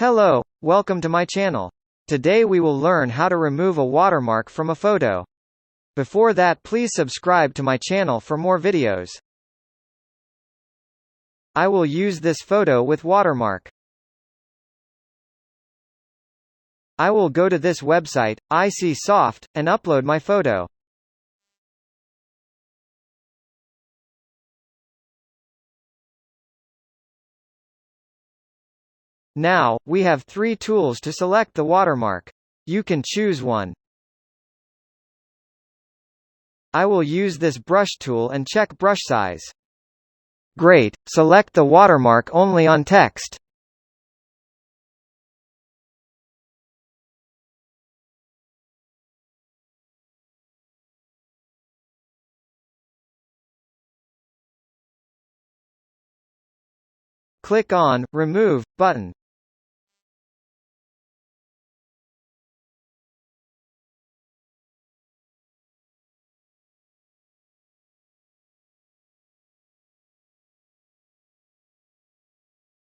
Hello, welcome to my channel. Today we will learn how to remove a watermark from a photo. Before that, please subscribe to my channel for more videos. I will use this photo with watermark. I will go to this website, Aiseesoft, and upload my photo. Now, we have three tools to select the watermark. You can choose one. I will use this brush tool and check brush size. Great, select the watermark only on text. Click on Remove button.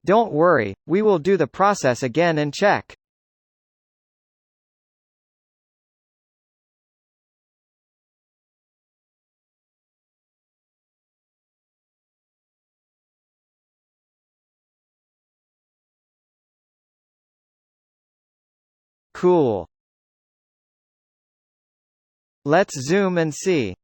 Don't worry, we will do the process again and check. Cool. Let's zoom and see.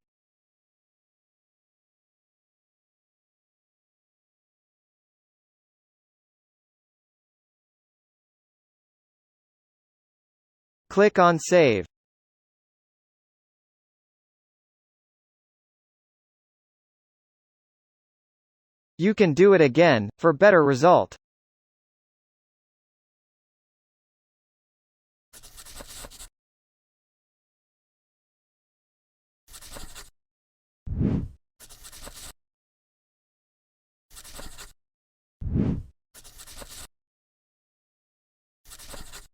Click on Save. You can do it again, for better result.